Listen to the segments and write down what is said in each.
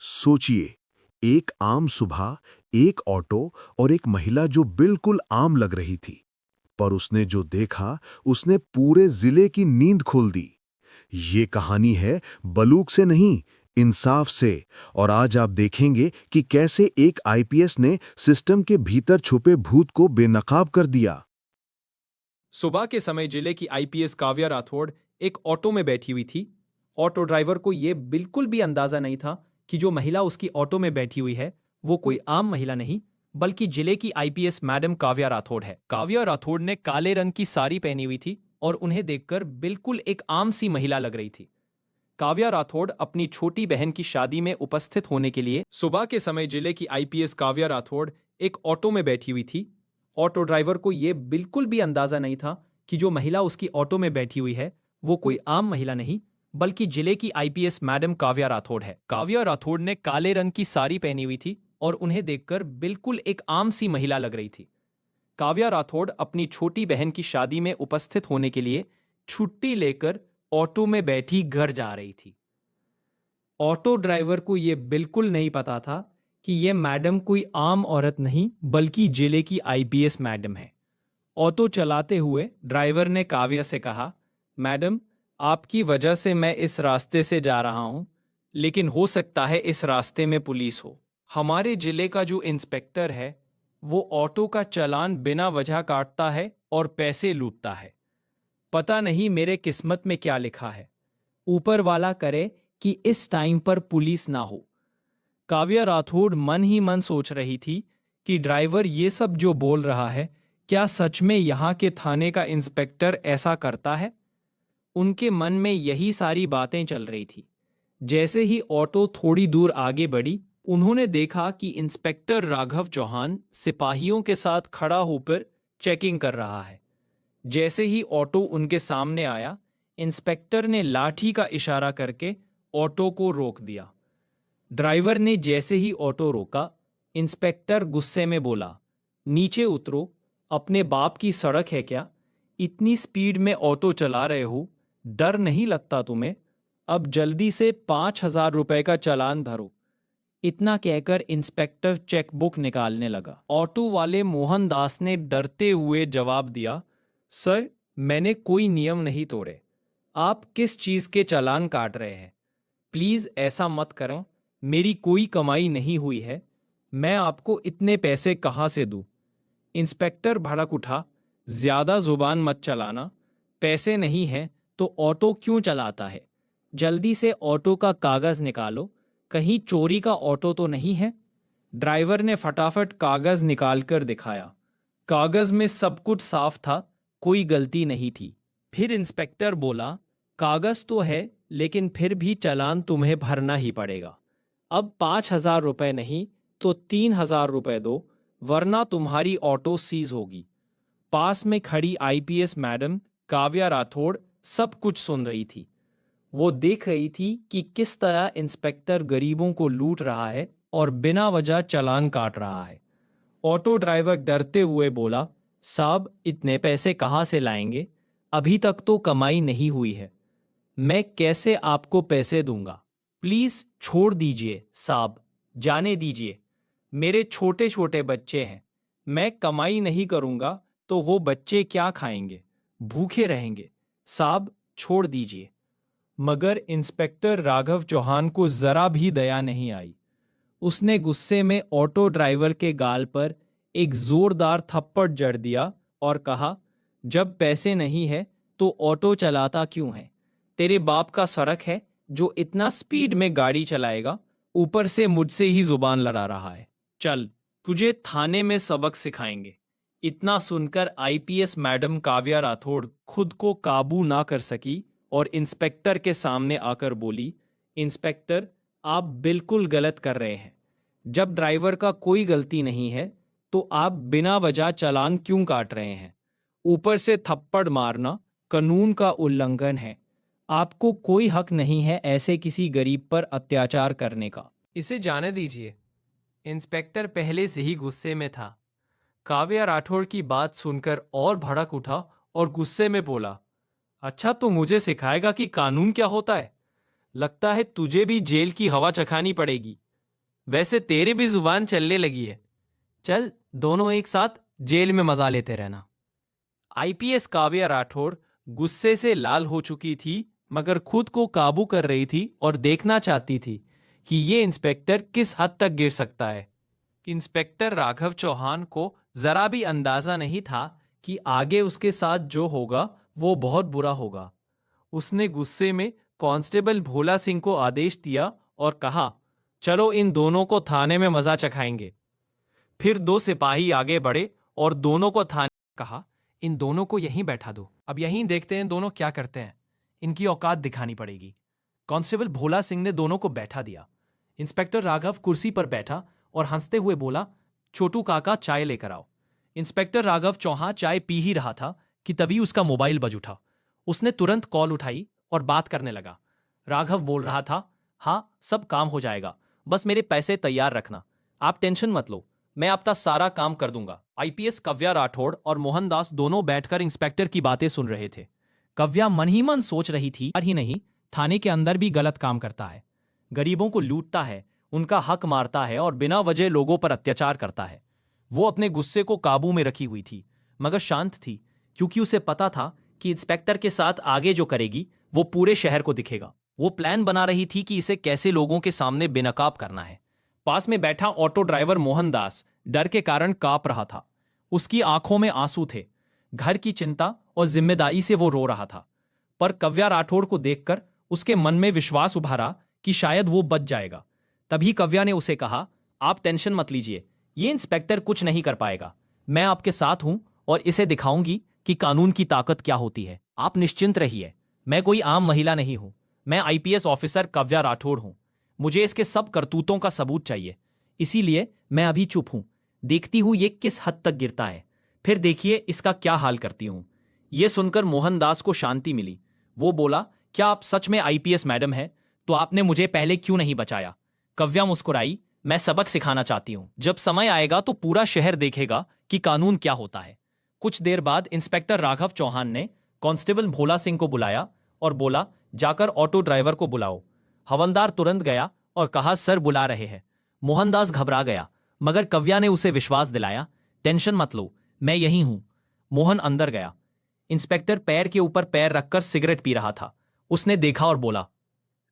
सोचिए, एक आम सुबह, एक ऑटो और एक महिला जो बिल्कुल आम लग रही थी, पर उसने जो देखा, उसने पूरे जिले की नींद खोल दी। ये कहानी है बलूक से नहीं, इंसाफ से। और आज आप देखेंगे कि कैसे एक आईपीएस ने सिस्टम के भीतर छुपे भूत को बेनकाब कर दिया। सुबह के समय जिले की आईपीएस काव्या राठौड़ एक ऑटो में बैठी हुई थी। ऑटो ड्राइवर को यह बिल्कुल भी अंदाजा नहीं था कि जो महिला उसकी ऑटो में बैठी हुई है वो कोई आम महिला नहीं, बल्कि जिले की आईपीएस मैडम काव्या राठौड़ है। काव्या राठौड़ ने काले रंग की साड़ी पहनी हुई थी और उन्हें देखकर बिल्कुल एक आम सी महिला लग रही थी। काव्या राठौड़ अपनी छोटी बहन की शादी में उपस्थित होने के लिए सुबह के समय जिले की आईपीएस काव्या राठौड़ एक ऑटो में बैठी हुई थी। ऑटो ड्राइवर को यह बिल्कुल भी अंदाजा नहीं था कि जो महिला उसकी ऑटो में बैठी हुई है वो कोई आम महिला नहीं, बल्कि जिले की आईपीएस मैडम काव्या राठौड़ है। काव्या राठौड़ ने काले रंग की साड़ी पहनी हुई थी और उन्हें देखकर बिल्कुल एक आम सी महिला लग रही थी। काव्या राठौड़ अपनी छोटी बहन की शादी में उपस्थित होने के लिए छुट्टी लेकर ऑटो में बैठी घर जा रही थी। ऑटो ड्राइवर को यह बिल्कुल नहीं पता था कि यह मैडम कोई आम औरत नहीं, बल्कि जिले की आईपीएस मैडम है। ऑटो चलाते हुए ड्राइवर ने काव्या से कहा, मैडम, आपकी वजह से मैं इस रास्ते से जा रहा हूं, लेकिन हो सकता है इस रास्ते में पुलिस हो। हमारे जिले का जो इंस्पेक्टर है वो ऑटो का चालान बिना वजह काटता है और पैसे लूटता है। पता नहीं मेरे किस्मत में क्या लिखा है। ऊपर वाला करे कि इस टाइम पर पुलिस ना हो। काव्या राठौड़ मन ही मन सोच रही थी कि ड्राइवर ये सब जो बोल रहा है, क्या सच में यहाँ के थाने का इंस्पेक्टर ऐसा करता है? उनके मन में यही सारी बातें चल रही थी। जैसे ही ऑटो थोड़ी दूर आगे बढ़ी, उन्होंने देखा कि इंस्पेक्टर राघव चौहान सिपाहियों के साथ खड़ा होकर चेकिंग कर रहा है। जैसे ही ऑटो उनके सामने आया, इंस्पेक्टर ने लाठी का इशारा करके ऑटो को रोक दिया। ड्राइवर ने जैसे ही ऑटो रोका, इंस्पेक्टर गुस्से में बोला, नीचे उतरो, अपने बाप की सड़क है क्या? इतनी स्पीड में ऑटो चला रहे हो, डर नहीं लगता तुम्हें? अब जल्दी से 5,000 रुपए का चालान भरो। इतना कहकर इंस्पेक्टर चेकबुक निकालने लगा। ऑटो वाले मोहनदास ने डरते हुए जवाब दिया, सर, मैंने कोई नियम नहीं तोड़े। आप किस चीज के चालान काट रहे हैं? प्लीज ऐसा मत करें, मेरी कोई कमाई नहीं हुई है। मैं आपको इतने पैसे कहाँ से दूं? इंस्पेक्टर भड़क उठा, ज्यादा जुबान मत चलाना। पैसे नहीं हैं तो ऑटो क्यों चलाता है? जल्दी से ऑटो का कागज निकालो, कहीं चोरी का ऑटो तो नहीं है? ड्राइवर ने फटाफट कागज निकालकर दिखाया। कागज में सब कुछ साफ था, कोई गलती नहीं थी। फिर इंस्पेक्टर बोला, कागज तो है, लेकिन फिर भी चालान तुम्हें भरना ही पड़ेगा। अब 5,000 रुपए नहीं तो 3,000 रुपए दो, वरना तुम्हारी ऑटो सीज होगी। पास में खड़ी आईपीएस मैडम काव्या राठौड़ सब कुछ सुन रही थी। वो देख रही थी कि किस तरह इंस्पेक्टर गरीबों को लूट रहा है और बिना वजह चालान काट रहा है। ऑटो ड्राइवर डरते हुए बोला, साहब, इतने पैसे कहाँ से लाएंगे? अभी तक तो कमाई नहीं हुई है। मैं कैसे आपको पैसे दूंगा? प्लीज छोड़ दीजिए साहब, जाने दीजिए। मेरे छोटे छोटे बच्चे हैं। मैं कमाई नहीं करूंगा तो वो बच्चे क्या खाएंगे? भूखे रहेंगे। साहब, छोड़ दीजिए। मगर इंस्पेक्टर राघव चौहान को जरा भी दया नहीं आई। उसने गुस्से में ऑटो ड्राइवर के गाल पर एक जोरदार थप्पड़ जड़ दिया और कहा, जब पैसे नहीं है तो ऑटो चलाता क्यों है? तेरे बाप का सड़क है जो इतना स्पीड में गाड़ी चलाएगा? ऊपर से मुझसे ही जुबान लड़ा रहा है। चल, तुझे थाने में सबक सिखाएंगे। इतना सुनकर आईपीएस मैडम काव्या राठौड़ खुद को काबू ना कर सकी और इंस्पेक्टर के सामने आकर बोली, इंस्पेक्टर, आप बिल्कुल गलत कर रहे हैं। जब ड्राइवर का कोई गलती नहीं है तो आप बिना वजह चालान क्यों काट रहे हैं? ऊपर से थप्पड़ मारना कानून का उल्लंघन है। आपको कोई हक नहीं है ऐसे किसी गरीब पर अत्याचार करने का। इसे जाने दीजिए। इंस्पेक्टर पहले से ही गुस्से में था। काव्या राठौड़ की बात सुनकर और भड़क उठा और गुस्से में बोला, अच्छा, तो मुझे सिखाएगा कि कानून क्या होता है? लगता है तुझे भी जेल की हवा चखानी पड़ेगी। वैसे तेरी भी जुबान चलने लगी है। चल, दोनों एक साथ जेल में मजा लेते रहना। आईपीएस काव्या राठौड़ गुस्से से लाल हो चुकी थी, मगर खुद को काबू कर रही थी और देखना चाहती थी कि ये इंस्पेक्टर किस हद तक गिर सकता है। इंस्पेक्टर राघव चौहान को जरा भी अंदाजा नहीं था कि आगे उसके साथ जो होगा वो बहुत बुरा होगा। उसने गुस्से में कांस्टेबल भोला सिंह को आदेश दिया और कहा, चलो इन दोनों को थाने में मजा चखाएंगे। फिर दो सिपाही आगे बढ़े और दोनों को थाने कहा, इन दोनों को यहीं बैठा दो, अब यहीं देखते हैं दोनों क्या करते हैं, इनकी औकात दिखानी पड़ेगी। कांस्टेबल भोला सिंह ने दोनों को बैठा दिया। इंस्पेक्टर राघव कुर्सी पर बैठा और हंसते हुए बोला, छोटू काका चाय लेकर आओ। इंस्पेक्टर राघव चौहान चाय पी ही रहा था कि तभी उसका मोबाइल बज उठा। उसने तुरंत कॉल उठाई और बात करने लगा। राघव बोल रहा था, हाँ सब काम हो जाएगा, बस मेरे पैसे तैयार रखना, आप टेंशन मत लो, मैं आपका सारा काम कर दूंगा। आईपीएस काव्या राठौड़ और मोहनदास दोनों बैठकर इंस्पेक्टर की बातें सुन रहे थे। काव्या मन ही मन सोच रही थी, यार ही नहीं, थाने के अंदर भी गलत काम करता है, गरीबों को लूटता है, उनका हक मारता है और बिना वजह लोगों पर अत्याचार करता है। वो अपने गुस्से को काबू में रखी हुई थी, मगर शांत थी, क्योंकि उसे पता था कि इंस्पेक्टर के साथ आगे जो करेगी वो पूरे शहर को दिखेगा। वो प्लान बना रही थी कि इसे कैसे लोगों के सामने बेनकाब करना है। पास में बैठा ऑटो ड्राइवर मोहनदास डर के कारण कांप रहा था। उसकी आंखों में आंसू थे। घर की चिंता और जिम्मेदारी से वो रो रहा था। पर काव्या राठौड़ को देखकर उसके मन में विश्वास उभरा कि शायद वो बच जाएगा। तभी काव्या ने उसे कहा, आप टेंशन मत लीजिए, ये इंस्पेक्टर कुछ नहीं कर पाएगा, मैं आपके साथ हूं और इसे दिखाऊंगी कि कानून की ताकत क्या होती है। आप निश्चिंत रहिए, मैं कोई आम महिला नहीं हूं, मैं आईपीएस ऑफिसर काव्या राठौड़ हूं। मुझे इसके सब करतूतों का सबूत चाहिए, इसीलिए मैं अभी चुप हूं, देखती हूं ये किस हद तक गिरता है, फिर देखिए इसका क्या हाल करती हूं। यह सुनकर मोहनदास को शांति मिली। वो बोला, क्या आप सच में आईपीएस मैडम हैं? तो आपने मुझे पहले क्यों नहीं बचाया? काव्या मुस्कुराई, मैं सबक सिखाना चाहती हूं, जब समय आएगा तो पूरा शहर देखेगा कि कानून क्या होता है। कुछ देर बाद इंस्पेक्टर राघव चौहान ने कांस्टेबल भोला सिंह को बुलाया और बोला, जाकर ऑटो ड्राइवर को बुलाओ। हवलदार तुरंत गया और कहा, सर बुला रहे हैं। मोहनदास घबरा गया, मगर काव्या ने उसे विश्वास दिलाया, टेंशन मत लो, मैं यहीं हूं। मोहन अंदर गया। इंस्पेक्टर पैर के ऊपर पैर रखकर सिगरेट पी रहा था। उसने देखा और बोला,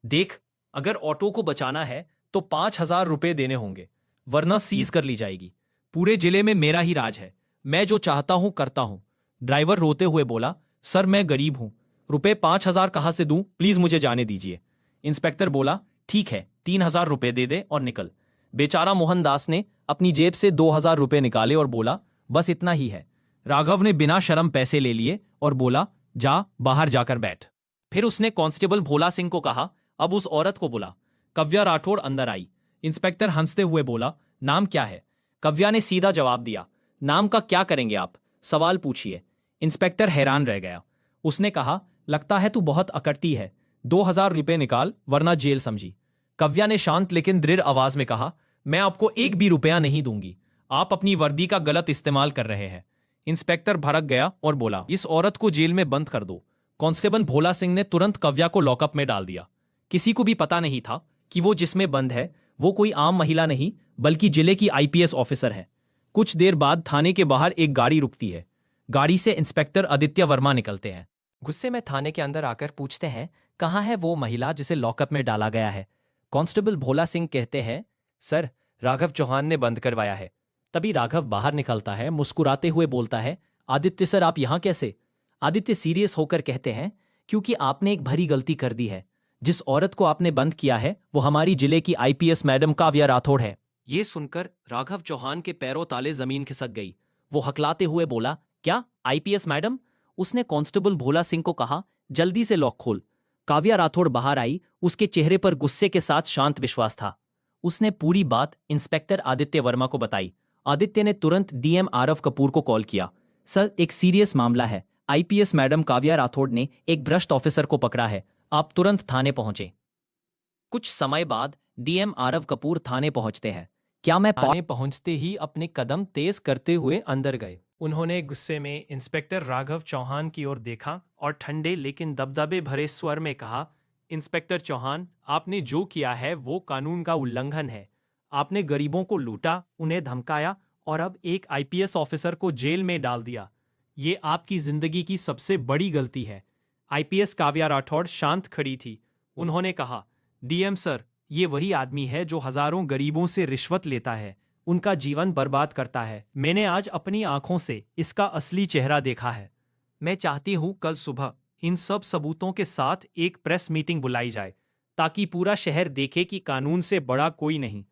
देख, अगर ऑटो को बचाना है तो 5,000 रुपए देने होंगे, वरना सीज कर ली जाएगी। पूरे जिले में मेरा ही राज है, मैं जो चाहता हूं करता हूं। ड्राइवर रोते हुए बोला, सर मैं गरीब हूं, रुपए 5,000 कहां से दूं, प्लीज मुझे जाने दीजिए। इंस्पेक्टर बोला, ठीक है, 3,000 रुपए दे दे और निकल। बेचारा मोहनदास ने अपनी जेब से 2,000 रुपए निकाले और बोला, बस इतना ही है। राघव ने बिना शर्म पैसे ले लिए और बोला, जा बाहर जाकर बैठ। फिर उसने कांस्टेबल भोला सिंह को कहा, अब उस औरत को बुला। काव्या राठौड़ अंदर आई। इंस्पेक्टर हंसते हुए बोला, नाम क्या है? काव्या ने सीधा जवाब दिया, नाम का क्या करेंगे आप, सवाल पूछिए। इंस्पेक्टर हैरान रह गया। उसने कहा, लगता है तू बहुत अकड़ती है, 2,000 रुपए निकाल वरना जेल समझी। काव्या ने शांत लेकिन दृढ़ आवाज में कहा, मैं आपको एक भी रुपया नहीं दूंगी, आप अपनी वर्दी का गलत इस्तेमाल कर रहे हैं। इंस्पेक्टर भड़क गया और बोला, इस औरत को जेल में बंद कर दो। कांस्टेबल भोला सिंह ने तुरंत काव्या को लॉकअप में डाल दिया। किसी को भी पता नहीं था कि वो जिसमें बंद है वो कोई आम महिला नहीं, बल्कि जिले की आईपीएस ऑफिसर है। कुछ देर बाद थाने के बाहर एक गाड़ी रुकती है। गाड़ी से इंस्पेक्टर आदित्य वर्मा निकलते हैं। गुस्से में थाने के अंदर आकर पूछते हैं, कहाँ है वो महिला जिसे लॉकअप में डाला गया है? कांस्टेबल भोला सिंह कहते हैं, सर राघव चौहान ने बंद करवाया है। तभी राघव बाहर निकलता है, मुस्कुराते हुए बोलता है, आदित्य सर आप यहां कैसे? आदित्य सीरियस होकर कहते हैं, क्योंकि आपने एक भरी गलती कर दी है। जिस औरत को आपने बंद किया है वो हमारी जिले की आईपीएस मैडम काव्या राठौड़ है। ये सुनकर राघव चौहान के पैरों ताले जमीन खिसक गई। वो हकलाते हुए बोला, क्या आईपीएस मैडम? उसने कांस्टेबल भोला सिंह को कहा, जल्दी से लॉक खोल। काव्या राठौड़ बाहर आई। उसके चेहरे पर गुस्से के साथ शांत विश्वास था। उसने पूरी बात इंस्पेक्टर आदित्य वर्मा को बताई। आदित्य ने तुरंत डीएम आरव कपूर को कॉल किया। सर एक सीरियस मामला है, आईपीएस मैडम काव्या राठौड़ ने एक भ्रष्ट ऑफिसर को पकड़ा है, आप तुरंत थाने पहुंचे। कुछ समय बाद डीएम आरव कपूर थाने पहुंचते हैं। क्या मैं थाने पहुंचते ही अपने कदम तेज करते हुए अंदर गए। उन्होंने गुस्से में इंस्पेक्टर राघव चौहान की ओर देखा और ठंडे लेकिन दबदबे भरे स्वर में कहा, इंस्पेक्टर चौहान, आपने जो किया है वो कानून का उल्लंघन है। आपने गरीबों को लूटा, उन्हें धमकाया और अब एक आईपीएस ऑफिसर को जेल में डाल दिया। ये आपकी जिंदगी की सबसे बड़ी गलती है। आईपीएस काव्या राठौड़ शांत खड़ी थी। उन्होंने कहा, डीएम सर, ये वही आदमी है जो हजारों गरीबों से रिश्वत लेता है, उनका जीवन बर्बाद करता है। मैंने आज अपनी आंखों से इसका असली चेहरा देखा है। मैं चाहती हूं कल सुबह इन सब सबूतों के साथ एक प्रेस मीटिंग बुलाई जाए ताकि पूरा शहर देखे कि कानून से बड़ा कोई नहीं।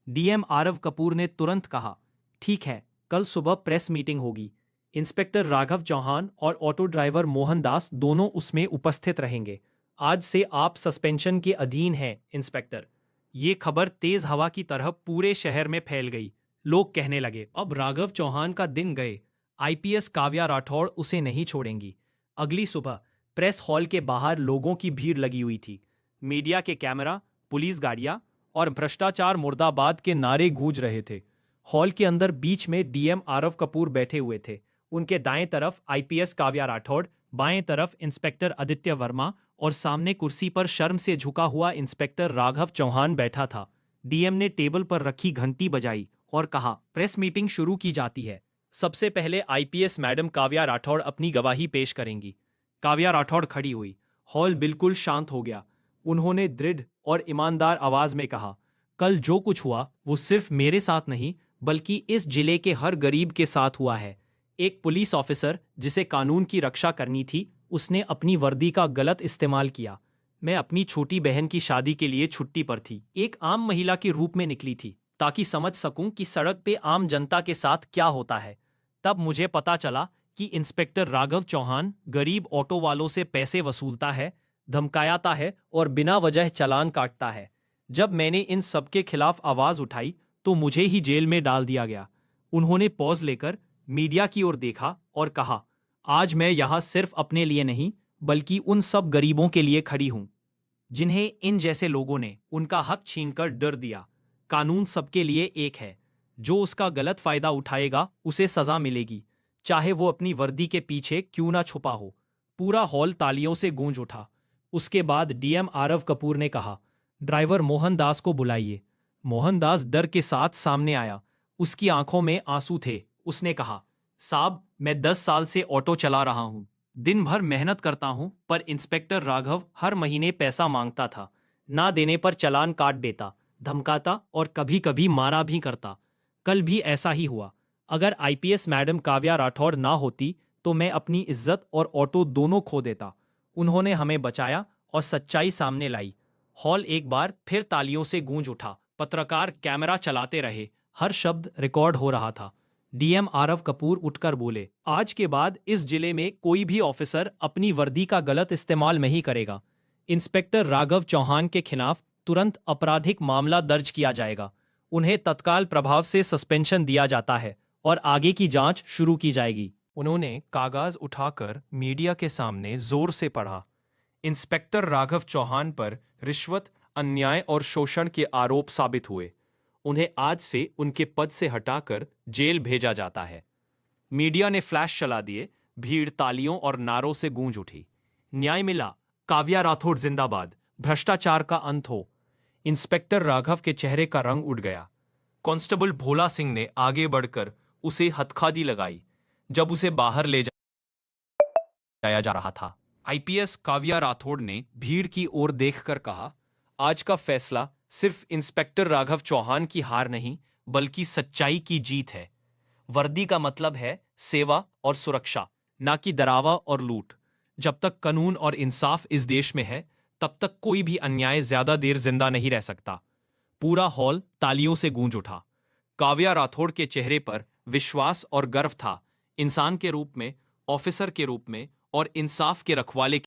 डीएम आरव कपूर ने तुरंत कहा, ठीक है, कल सुबह प्रेस मीटिंग होगी। इंस्पेक्टर राघव चौहान और ऑटो ड्राइवर मोहन दास दोनों उसमें उपस्थित रहेंगे। आज से आप सस्पेंशन के अधीन हैं, इंस्पेक्टर। ये खबर तेज हवा की तरह पूरे शहर में फैल गई। लोग कहने लगे, अब राघव चौहान का दिन गए। आईपीएस काव्या राठौड़ उसे नहीं छोड़ेंगी। अगली सुबह प्रेस हॉल के बाहर लोगों की भीड़ लगी हुई थी। मीडिया के कैमरा, पुलिस गाड़ियां और भ्रष्टाचार मुर्दाबाद के नारे गूंज रहे थे। हॉल के अंदर बीच में डीएम आरव कपूर बैठे हुए थे। उनके दाएं तरफ आईपीएस काव्या राठौड़, बाएं तरफ इंस्पेक्टर आदित्य वर्मा और सामने कुर्सी पर शर्म से झुका हुआ इंस्पेक्टर राघव चौहान बैठा था। डीएम ने टेबल पर रखी घंटी बजाई और कहा, प्रेस मीटिंग शुरू की जाती है। सबसे पहले आईपीएस मैडम काव्या राठौड़ अपनी गवाही पेश करेंगी। काव्या राठौड़ खड़ी हुई। हॉल बिल्कुल शांत हो गया। उन्होंने दृढ़ और ईमानदार आवाज में कहा, कल जो कुछ हुआ वो सिर्फ मेरे साथ नहीं बल्कि इस जिले के हर गरीब के साथ हुआ है। एक पुलिस ऑफिसर जिसे कानून की रक्षा करनी थी, उसने अपनी वर्दी का गलत इस्तेमाल किया। मैं अपनी छोटी बहन की शादी के लिए छुट्टी पर थी, एक आम महिला के रूप में निकली थी ताकि समझ सकूं कि सड़क पे आम जनता के साथ क्या होता है। तब मुझे पता चला कि इंस्पेक्टर राघव चौहान गरीब ऑटो वालों से पैसे वसूलता है, धमकाता है और बिना वजह चालान काटता है। जब मैंने इन सबके खिलाफ आवाज उठाई तो मुझे ही जेल में डाल दिया गया। उन्होंने पॉज लेकर मीडिया की ओर देखा और कहा, आज मैं यहां सिर्फ अपने लिए नहीं बल्कि उन सब गरीबों के लिए खड़ी हूं जिन्हें इन जैसे लोगों ने उनका हक छीनकर डर दिया। कानून सबके लिए एक है। जो उसका गलत फायदा उठाएगा उसे सजा मिलेगी, चाहे वो अपनी वर्दी के पीछे क्यों ना छुपा हो। पूरा हॉल तालियों से गूंज उठा। उसके बाद डीएम आरव कपूर ने कहा, ड्राइवर मोहन दास को बुलाइए। मोहन दास डर के साथ सामने आया। उसकी आंखों में आंसू थे। उसने कहा, साहब, मैं 10 साल से ऑटो चला रहा हूं, दिन भर मेहनत करता हूं, पर इंस्पेक्टर राघव हर महीने पैसा मांगता था। ना देने पर चालान काट देता, धमकाता और कभी कभी मारा भी करता। कल भी ऐसा ही हुआ। अगर आईपीएस मैडम काव्या राठौड़ ना होती तो मैं अपनी इज्जत और ऑटो दोनों खो देता। उन्होंने हमें बचाया और सच्चाई सामने लाई। हॉल एक बार फिर तालियों से गूंज उठा। पत्रकार कैमरा चलाते रहे। हर शब्द रिकॉर्ड हो रहा था। डीएम आरव कपूर उठकर बोले, आज के बाद इस जिले में कोई भी ऑफिसर अपनी वर्दी का गलत इस्तेमाल नहीं करेगा। इंस्पेक्टर राघव चौहान के खिलाफ तुरंत आपराधिक मामला दर्ज किया जाएगा। उन्हें तत्काल प्रभाव से सस्पेंशन दिया जाता है और आगे की जांच शुरू की जाएगी। उन्होंने कागज उठाकर मीडिया के सामने जोर से पढ़ा। इंस्पेक्टर राघव चौहान पर रिश्वत, अन्याय और शोषण के आरोप साबित हुए। उन्हें आज से उनके पद से हटाकर जेल भेजा जाता है। मीडिया ने फ्लैश चला दिए। भीड़ तालियों और नारों से गूंज उठी। न्याय मिला, काव्या राठौड़ जिंदाबाद, भ्रष्टाचार का अंत हो। इंस्पेक्टर राघव के चेहरे का रंग उड़ गया। कांस्टेबल भोला सिंह ने आगे बढ़कर उसे हथखड़ी लगाई जब उसे बाहर ले जाया जा रहा था। आईपीएस काव्या राठौड़ ने भीड़ की ओर देखकर कहा, आज का फैसला सिर्फ इंस्पेक्टर राघव चौहान की हार नहीं बल्कि सच्चाई की जीत है। वर्दी का मतलब है सेवा और सुरक्षा, ना कि डरावा और लूट। जब तक कानून और इंसाफ इस देश में है तब तक कोई भी अन्याय ज्यादा देर जिंदा नहीं रह सकता। पूरा हॉल तालियों से गूंज उठा। काव्या राठौड़ के चेहरे पर विश्वास और गर्व था। इंसान के रूप में, ऑफिसर के रूप में और इंसाफ के रखवाले